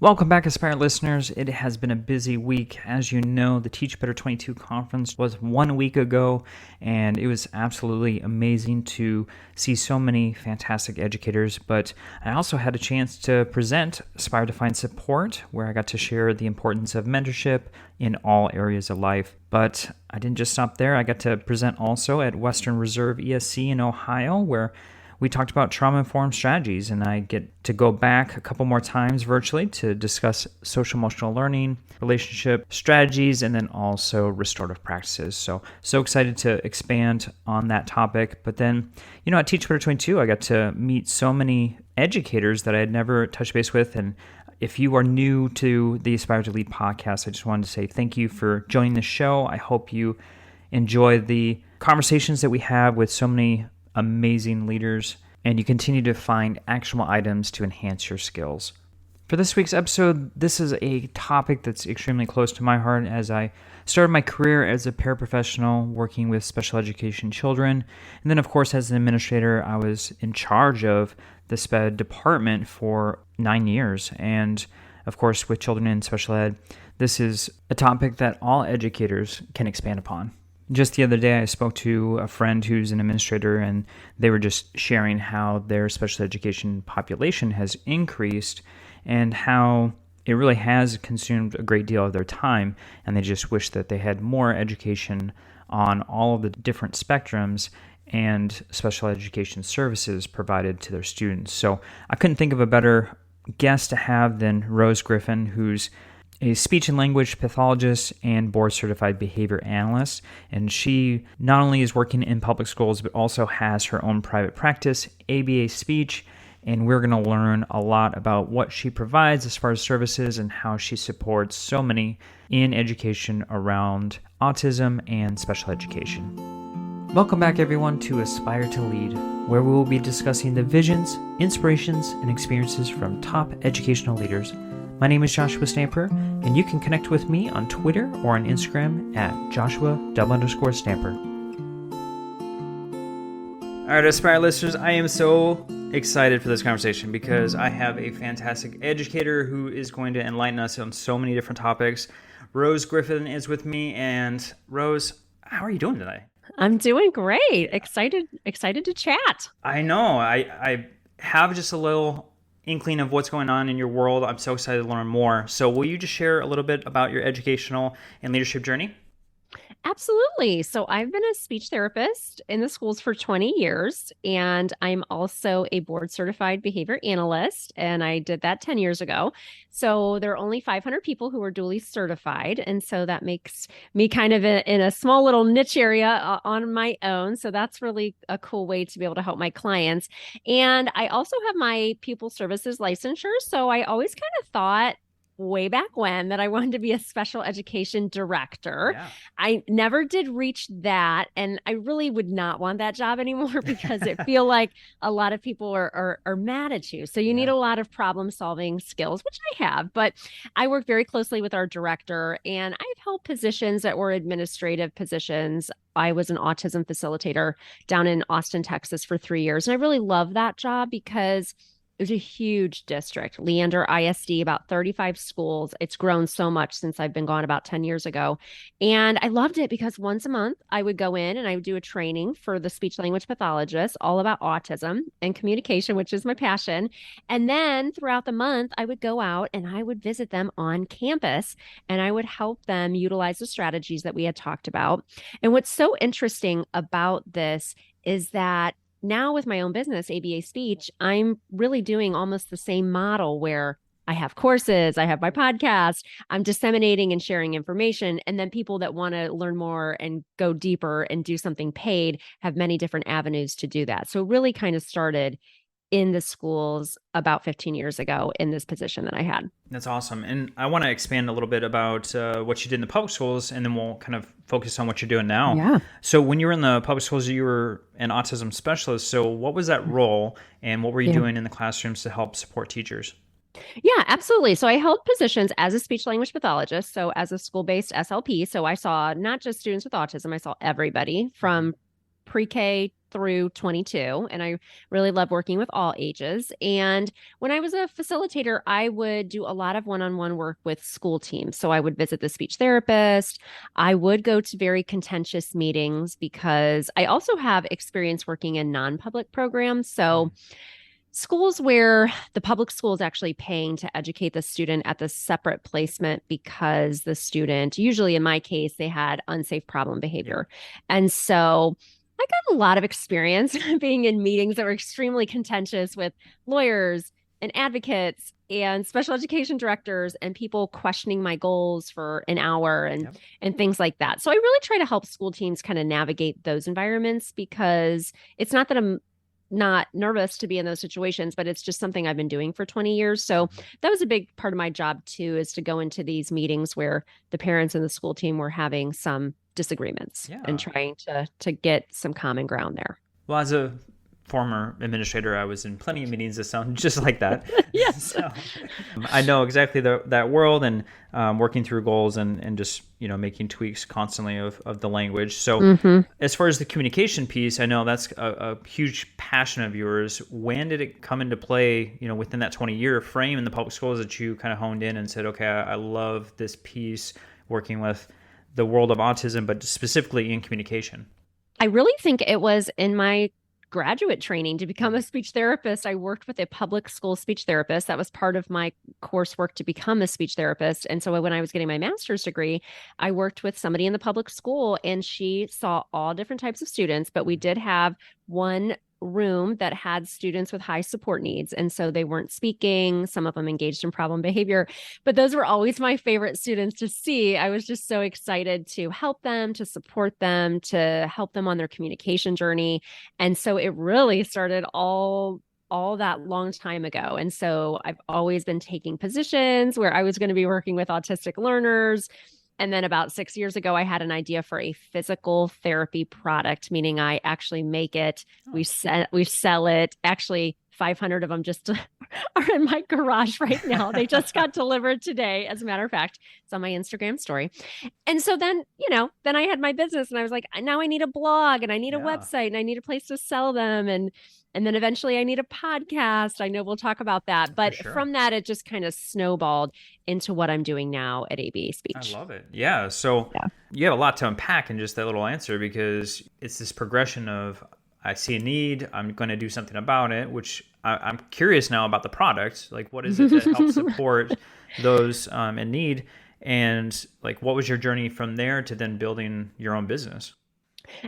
Welcome back, Aspire listeners. It has been a busy week. As you know, the Teach Better 22 conference was 1 week ago, and it was absolutely amazing to see so many fantastic educators. But I also had a chance to present Aspire to Find Support, where I got to share the importance of mentorship in all areas of life. But I didn't just stop there. I got to present also at Western Reserve ESC in Ohio, where we talked about trauma-informed strategies, and I get to go back a couple more times virtually to discuss social-emotional learning, relationship strategies, and then also restorative practices. So excited to expand on that topic. But then, at Teach Better 22, I got to meet so many educators that I had never touched base with. And if you are new to the Aspire to Lead podcast, I just wanted to say thank you for joining the show. I hope you enjoy the conversations that we have with so many amazing leaders, and you continue to find actionable items to enhance your skills. For this week's episode, this is a topic that's extremely close to my heart as I started my career as a paraprofessional working with special education children. And then, of course, as an administrator, I was in charge of the SPED department for 9 years. And, of course, with children in special ed, this is a topic that all educators can expand upon. Just the other day, I spoke to a friend who's an administrator, and they were just sharing how their special education population has increased and how it really has consumed a great deal of their time, and they just wish that they had more education on all of the different spectrums and special education services provided to their students. So I couldn't think of a better guest to have than Rose Griffin, who's a speech and language pathologist and board-certified behavior analyst. And she not only is working in public schools, but also has her own private practice, ABA Speech. And we're going to learn a lot about what she provides as far as services and how she supports so many in education around autism and special education. Welcome back, everyone, to Aspire to Lead, where we will be discussing the visions, inspirations, and experiences from top educational leaders. My name is Joshua Stamper, and you can connect with me on Twitter or on Instagram at Joshua_Stamper. All right, Aspire listeners, I am so excited for this conversation because I have a fantastic educator who is going to enlighten us on so many different topics. Rose Griffin is with me, and Rose, how are you doing today? I'm doing great. Excited to chat. I know. I have just a little inkling of what's going on in your world. I'm so excited to learn more. So will you just share a little bit about your educational and leadership journey? Absolutely. So I've been a speech therapist in the schools for 20 years, and I'm also a board-certified behavior analyst, and I did that 10 years ago. So there are only 500 people who are duly certified, and so that makes me kind of in a small little niche area on my own. So that's really a cool way to be able to help my clients. And I also have my pupil services licensure, so I always kind of thought way back when that I wanted to be a special education director. Yeah. I never did reach that, and I really would not want that job anymore because I feel like a lot of people are mad at you. So you need a lot of problem solving skills, which I have, but I work very closely with our director, and I've held positions that were administrative positions. I was an autism facilitator down in Austin, Texas for 3 years, and I really love that job because it was a huge district, Leander ISD, about 35 schools. It's grown so much since I've been gone about 10 years ago. And I loved it because once a month I would go in and I would do a training for the speech language pathologist all about autism and communication, which is my passion. And then throughout the month, I would go out and I would visit them on campus and I would help them utilize the strategies that we had talked about. And what's so interesting about this is that now with my own business, ABA Speech, I'm really doing almost the same model where I have courses, I have my podcast, I'm disseminating and sharing information. And then people that want to learn more and go deeper and do something paid have many different avenues to do that. So really kind of started in the schools about 15 years ago in this position that I had. That's awesome. And I want to expand a little bit about what you did in the public schools, and then we'll kind of focus on what you're doing now. Yeah. So when you were in the public schools, you were an autism specialist. So what was that role, and what were you doing in the classrooms to help support teachers? Yeah, absolutely. So I held positions as a speech language pathologist, so as a school-based SLP. So I saw not just students with autism, I saw everybody from pre-K through 22, and I really love working with all ages. And when I was a facilitator, I would do a lot of one-on-one work with school teams. So I would visit the speech therapist. I would go to very contentious meetings because I also have experience working in non-public programs. So schools where the public school is actually paying to educate the student at the separate placement because the student, usually in my case, they had unsafe problem behavior. And so I got a lot of experience being in meetings that were extremely contentious with lawyers and advocates and special education directors and people questioning my goals for an hour and things like that. So I really try to help school teams kind of navigate those environments, because it's not that I'm not nervous to be in those situations, but it's just something I've been doing for 20 years. So that was a big part of my job too, is to go into these meetings where the parents and the school team were having some disagreements and trying to get some common ground there. Well, as a former administrator, I was in plenty of meetings that sound just like that. Yes. So, I know exactly that world, and working through goals and just, making tweaks constantly of the language. So as far as the communication piece, I know that's a huge passion of yours. When did it come into play, within that 20-year frame in the public schools, that you kind of honed in and said, okay, I love this piece working with the world of autism, but specifically in communication? I really think it was in my graduate training to become a speech therapist. I worked with a public school speech therapist. That was part of my coursework to become a speech therapist. And so when I was getting my master's degree, I worked with somebody in the public school, and she saw all different types of students, but we did have one room that had students with high support needs. And so they weren't speaking, some of them engaged in problem behavior, but those were always my favorite students to see. I was just so excited to help them, to support them, to help them on their communication journey. And so it really started all that long time ago. And so I've always been taking positions where I was going to be working with autistic learners. And then about 6 years ago, I had an idea for a physical therapy product, meaning I actually make it. We sell it. Actually, 500 of them just are in my garage right now. They just got delivered today. As a matter of fact, it's on my Instagram story. And so then, then I had my business, and I was like, now I need a blog, and I need a website, and I need a place to sell them. And then eventually I need a podcast. I know we'll talk about that. But from that, it just kind of snowballed into what I'm doing now at ABA Speech. I love it. Yeah. So you have a lot to unpack in just that little answer, because it's this progression of, I see a need, I'm going to do something about it, which I'm curious now about the product. Like, what is it that helps support those in need? And like, what was your journey from there to then building your own business?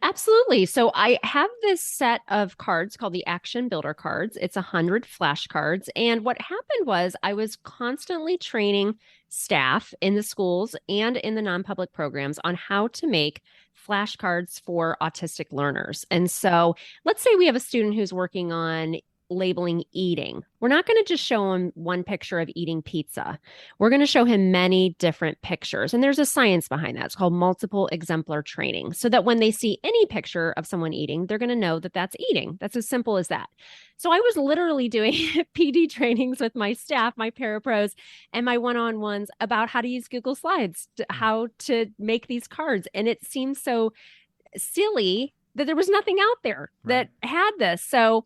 Absolutely. So I have this set of cards called the Action Builder cards. It's 100 flashcards. And what happened was I was constantly training staff in the schools and in the non-public programs on how to make flashcards for autistic learners. And so let's say we have a student who's working on labeling eating. We're not going to just show him one picture of eating pizza. We're going to show him many different pictures. And there's a science behind that. It's called multiple exemplar training, so that when they see any picture of someone eating, they're going to know that that's eating. That's as simple as that. So I was literally doing PD trainings with my staff, my parapros, and my one-on-ones about how to use Google Slides, how to make these cards. And it seemed so silly that there was nothing out there that had this. So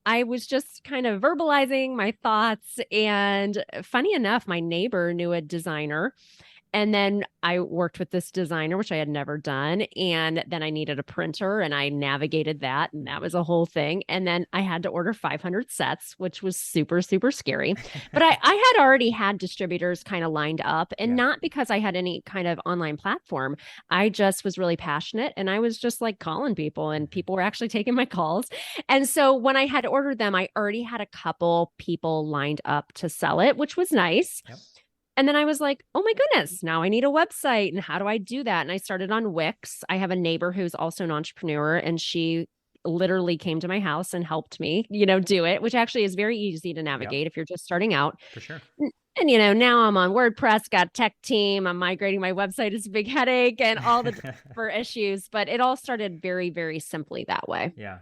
I was just kind of verbalizing my thoughts. And funny enough, my neighbor knew a designer. And then I worked with this designer, which I had never done. And then I needed a printer, and I navigated that. And that was a whole thing. And then I had to order 500 sets, which was super, super scary. But I had already had distributors kind of lined up, and not because I had any kind of online platform. I just was really passionate, and I was just like calling people, and people were actually taking my calls. And so when I had ordered them, I already had a couple people lined up to sell it, which was nice. And then I was like, oh my goodness, now I need a website. And how do I do that? And I started on Wix. I have a neighbor who's also an entrepreneur, and she literally came to my house and helped me, do it, which actually is very easy to navigate if you're just starting out. For sure. And, now I'm on WordPress, got a tech team. I'm migrating my website. It's a big headache and all the different issues, but it all started very, very simply that way. Yeah.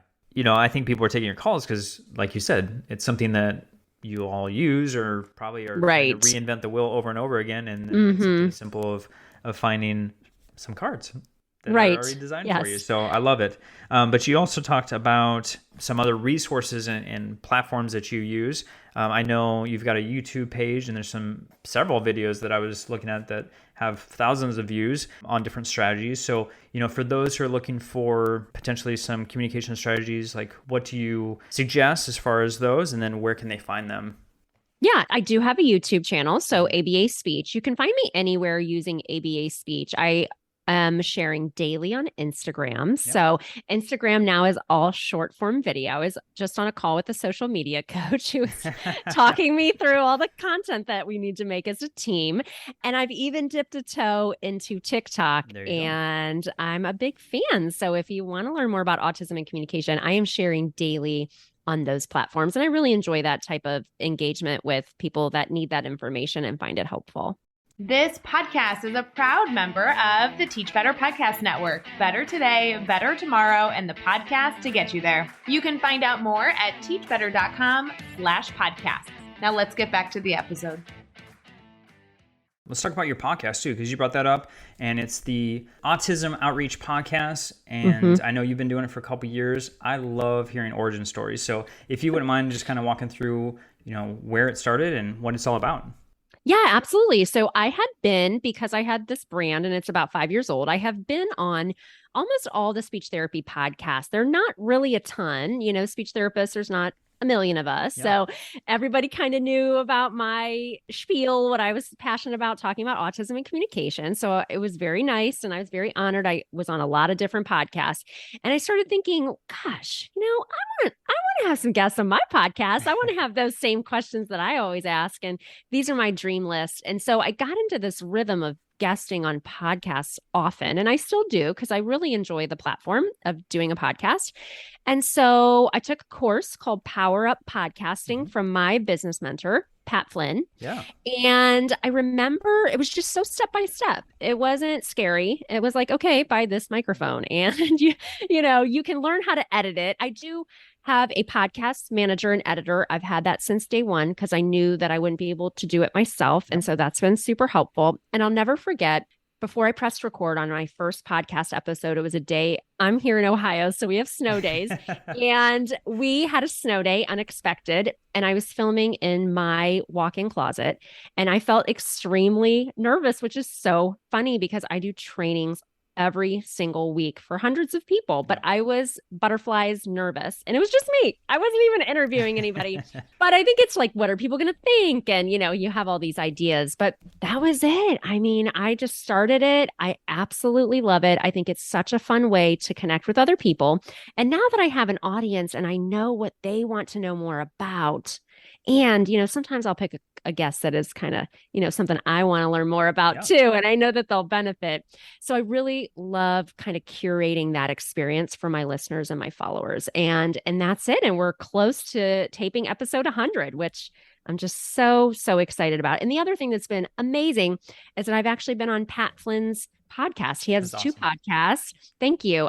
I think people are taking your calls because, like you said, it's something that you all use, or probably are trying to reinvent the wheel over and over again. And it's something simple of finding some cards. that are Right. already designed for you. Yes. So I love it. But you also talked about some other resources and platforms that you use. I know you've got a YouTube page, and there's several videos that I was looking at that have thousands of views on different strategies. So, for those who are looking for potentially some communication strategies, like what do you suggest as far as those, and then where can they find them? Yeah, I do have a YouTube channel. So ABA Speech. You can find me anywhere using ABA Speech. I am sharing daily on Instagram. Yeah. So Instagram now is all short form video. I was just on a call with a social media coach who was talking me through all the content that we need to make as a team. And I've even dipped a toe into TikTok, and I'm a big fan. So if you want to learn more about autism and communication, I am sharing daily on those platforms. And I really enjoy that type of engagement with people that need that information and find it helpful. This podcast is a proud member of the Teach Better Podcast Network. Better today, better tomorrow, and the podcast to get you there. You can find out more at teachbetter.com/podcasts. Now let's get back to the episode. Let's talk about your podcast too, because you brought that up, and it's the Autism Outreach Podcast. And I know you've been doing it for a couple of years. I love hearing origin stories. So if you wouldn't mind just kind of walking through, where it started and what it's all about. Yeah, absolutely. So I had been, because I had this brand and it's about 5 years old, I have been on almost all the speech therapy podcasts. They're not really a ton, speech therapists, there's not a million of us. Yeah. So everybody kind of knew about my spiel, what I was passionate about, talking about autism and communication. So it was very nice. And I was very honored. I was on a lot of different podcasts, and I started thinking, gosh, I want to have some guests on my podcast. I want to have those same questions that I always ask. And these are my dream list. And so I got into this rhythm of guesting on podcasts often. And I still do, because I really enjoy the platform of doing a podcast. And so I took a course called Power Up Podcasting from my business mentor, Pat Flynn. Yeah. And I remember it was just so step by step. It wasn't scary. It was like, okay, buy this microphone and you can learn how to edit it. I do have a podcast manager and editor. I've had that since day one, because I knew that I wouldn't be able to do it myself. And so that's been super helpful. And I'll never forget, before I pressed record on my first podcast episode, it was a day, I'm here in Ohio, so we have snow days. And we had a snow day, unexpected. And I was filming in my walk-in closet. And I felt extremely nervous, which is so funny because I do trainings every single week for hundreds of people, but I was butterflies nervous, and it was just me. I wasn't even interviewing anybody, but I think it's like, what are people going to think? And, you have all these ideas, but that was it. I mean, I just started it. I absolutely love it. I think it's such a fun way to connect with other people. And now that I have an audience and I know what they want to know more about, and, sometimes I'll pick a guest that is kind of, something I want to learn more about too. And I know that they'll benefit. So I really love kind of curating that experience for my listeners and my followers. And that's it. And we're close to taping episode 100, which I'm just so, so excited about. And the other thing that's been amazing is that I've actually been on Pat Flynn's podcast. He has two podcasts. Thank you.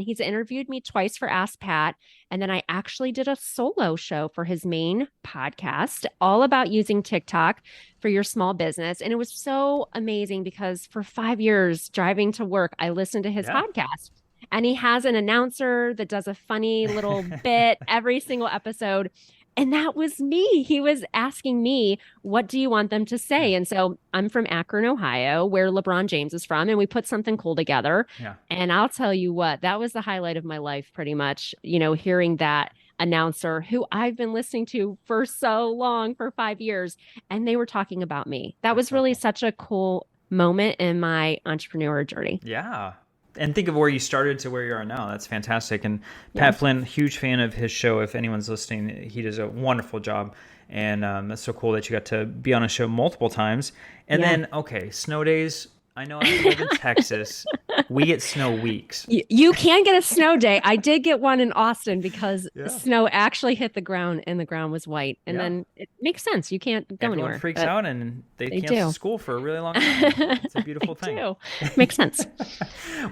He's interviewed me twice for Ask Pat. And then I actually did a solo show for his main podcast, all about using TikTok for your small business. And it was so amazing because for 5 years driving to work, I listened to his podcast. And he has an announcer that does a funny little bit every single episode. And that was me. He was asking me, what do you want them to say? And so I'm from Akron, Ohio, where LeBron James is from. And we put something cool together. Yeah. And I'll tell you what, that was the highlight of my life, pretty much, hearing that announcer who I've been listening to for so long, for 5 years. And they were talking about me. That was really such a cool moment in my entrepreneur journey. Yeah. And think of where you started to where you are now. That's fantastic. And Pat Flynn, huge fan of his show. If anyone's listening, he does a wonderful job. And that's so cool that you got to be on a show multiple times. And then, snow days. I know I live in Texas. We get snow weeks. You can get a snow day. I did get one in Austin because snow actually hit the ground and the ground was white. And then it makes sense. You can't go anywhere. Everyone freaks out and they cancel school for a really long time. It's a beautiful thing. Makes sense.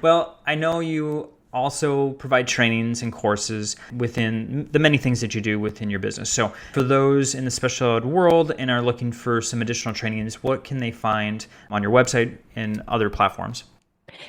Well, I know you also provide trainings and courses within the many things that you do within your business. So for those in the special ed world and are looking for some additional trainings, what can they find on your website and other platforms?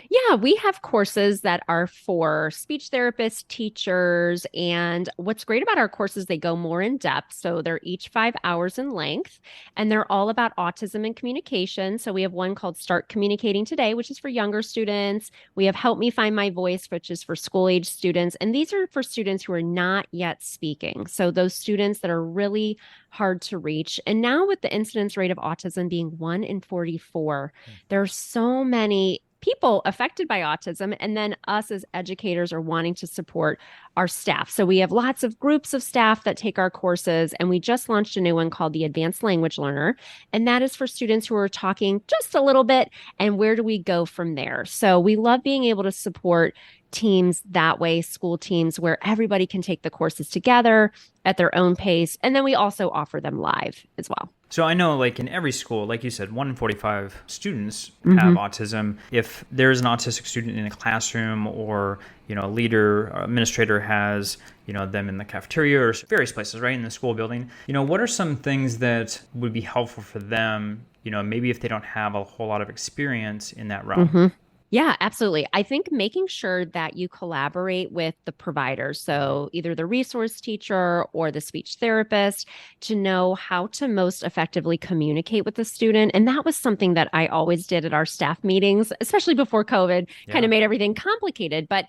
Yeah, we have courses that are for speech therapists, teachers, and what's great about our courses, they go more in depth. So they're each 5 hours in length, and they're all about autism and communication. So we have one called Start Communicating Today, which is for younger students. We have Help Me Find My Voice, which is for school age students. And these are for students who are not yet speaking. So those students that are really hard to reach. And now with the incidence rate of autism being 1 in 44, there are so many people affected by autism. And then us as educators are wanting to support our staff. So we have lots of groups of staff that take our courses. And we just launched a new one called the Advanced Language Learner. And that is for students who are talking just a little bit. And where do we go from there? So we love being able to support teams that way, school teams where everybody can take the courses together at their own pace. And then we also offer them live as well. So I know like in every school, like you said, 1 in 45 students have autism. If there's an autistic student in a classroom or, a leader or administrator has, them in the cafeteria or various places, right, in the school building, what are some things that would be helpful for them, maybe if they don't have a whole lot of experience in that realm? Yeah, absolutely. I think making sure that you collaborate with the provider, so either the resource teacher or the speech therapist, to know how to most effectively communicate with the student. And that was something that I always did at our staff meetings, especially before COVID, kind of made everything complicated. But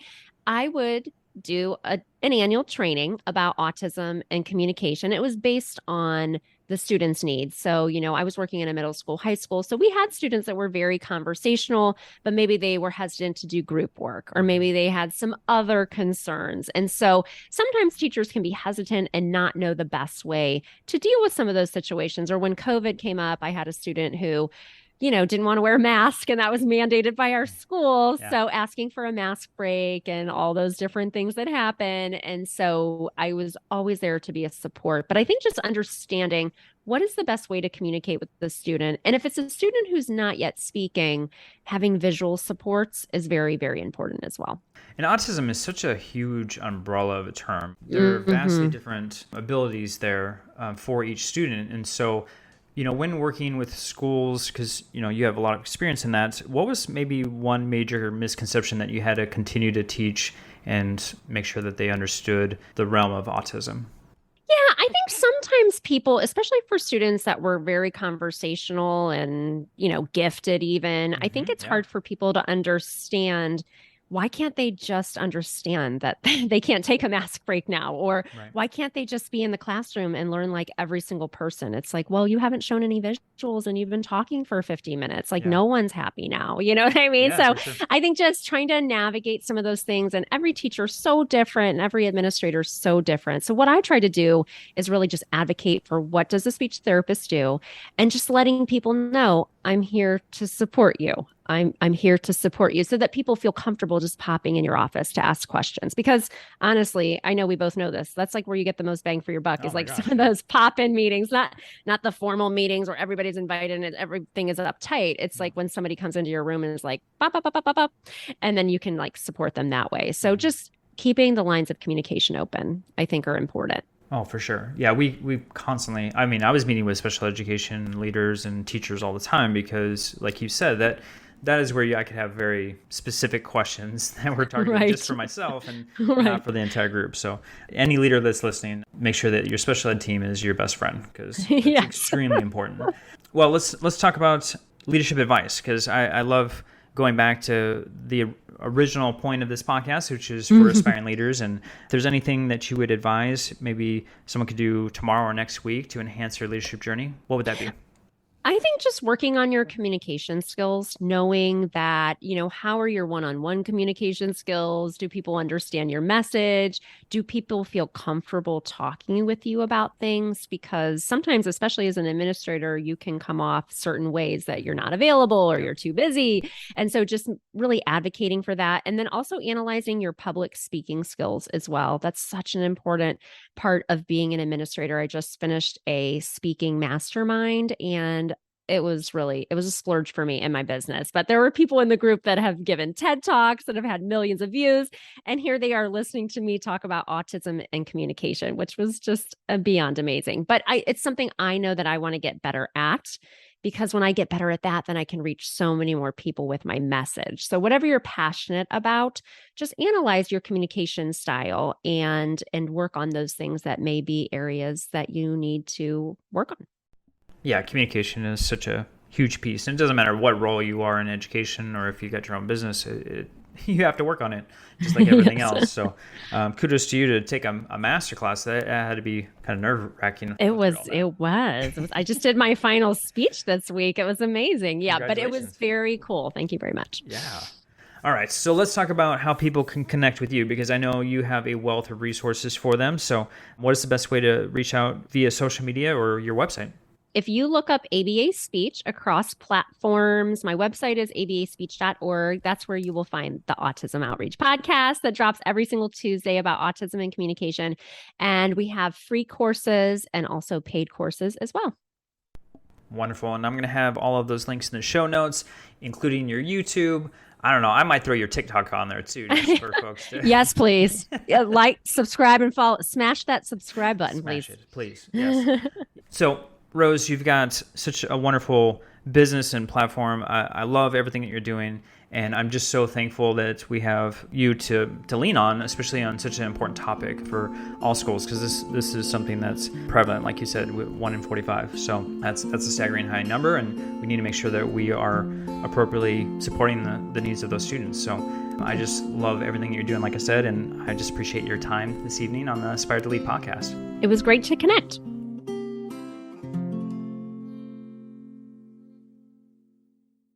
I would do an annual training about autism and communication. It was based on the students' needs. So, I was working in a middle school, high school. So we had students that were very conversational, but maybe they were hesitant to do group work, or maybe they had some other concerns. And so sometimes teachers can be hesitant and not know the best way to deal with some of those situations. Or when COVID came up, I had a student who didn't want to wear a mask, and that was mandated by our school. Yeah. So asking for a mask break and all those different things that happen. And so I was always there to be a support. But I think just understanding what is the best way to communicate with the student. And if it's a student who's not yet speaking, having visual supports is very, very important as well. And autism is such a huge umbrella of a term. There are vastly different abilities there for each student. And so when working with schools, because, you have a lot of experience in that, what was maybe one major misconception that you had to continue to teach and make sure that they understood the realm of autism? Yeah, I think sometimes people, especially for students that were very conversational and, gifted even, I think it's hard for people to understand, why can't they just understand that they can't take a mask break now? Or why can't they just be in the classroom and learn like every single person? It's like, well, you haven't shown any visuals and you've been talking for 50 minutes. Like no one's happy now. You know what I mean? So sure. I think just trying to navigate some of those things, and every teacher is so different and every administrator is so different. So what I try to do is really just advocate for what does a speech therapist do, and just letting people know, I'm here to support you. I'm here to support you, so that people feel comfortable just popping in your office to ask questions. Because honestly, I know we both know this. That's like where you get the most bang for your buck, is like some of those pop-in meetings, not the formal meetings where everybody's invited and everything is uptight. It's like when somebody comes into your room and is like, bop, bop, bop, bop, bop, bop, and then you can like support them that way. So just keeping the lines of communication open, I think, are important. Oh, for sure. Yeah, we constantly, I was meeting with special education leaders and teachers all the time, because like you said, that is where I could have very specific questions that we're targeting just for myself and not for the entire group. So any leader that's listening, make sure that your special ed team is your best friend, because it's extremely important. Well, let's talk about leadership advice, because I love going back to the original point of this podcast, which is for aspiring leaders. And if there's anything that you would advise, maybe someone could do tomorrow or next week to enhance their leadership journey, what would that be? I think just working on your communication skills, knowing that, how are your one-on-one communication skills? Do people understand your message? Do people feel comfortable talking with you about things? Because sometimes, especially as an administrator, you can come off certain ways that you're not available or you're too busy. And so just really advocating for that. And then also analyzing your public speaking skills as well. That's such an important part of being an administrator. I just finished a speaking mastermind, and it was a splurge for me in my business. But there were people in the group that have given TED Talks that have had millions of views. And here they are listening to me talk about autism and communication, which was just beyond amazing. But it's something I know that I want to get better at, because when I get better at that, then I can reach so many more people with my message. So whatever you're passionate about, just analyze your communication style and work on those things that may be areas that you need to work on. Yeah, communication is such a huge piece. And it doesn't matter what role you are in education or if you got your own business, you have to work on it just like everything Yes. else. So kudos to you to take a masterclass. That had to be kind of nerve-wracking. It was. I just did my final speech this week. It was amazing. Yeah, but it was very cool. Thank you very much. Yeah. All right. So let's talk about how people can connect with you, because I know you have a wealth of resources for them. So what is the best way to reach out via social media or your website? If you look up ABA Speech across platforms, my website is abaspeech.org. That's where you will find the Autism Outreach Podcast that drops every single Tuesday about autism and communication. And we have free courses and also paid courses as well. Wonderful. And I'm going to have all of those links in the show notes, including your YouTube. I don't know. I might throw your TikTok on there too, just for folks to... Yes, please. Like, subscribe, and follow. Smash that subscribe button, Smash it, please. Yes. So, Rose, you've got such a wonderful business and platform. I love everything that you're doing, and I'm just so thankful that we have you to lean on, especially on such an important topic for all schools, because this is something that's prevalent, like you said, 1 in 45. So that's a staggering high number, and we need to make sure that we are appropriately supporting the needs of those students. So I just love everything you're doing, like I said, and I just appreciate your time this evening on the Aspire to Lead podcast. It was great to connect.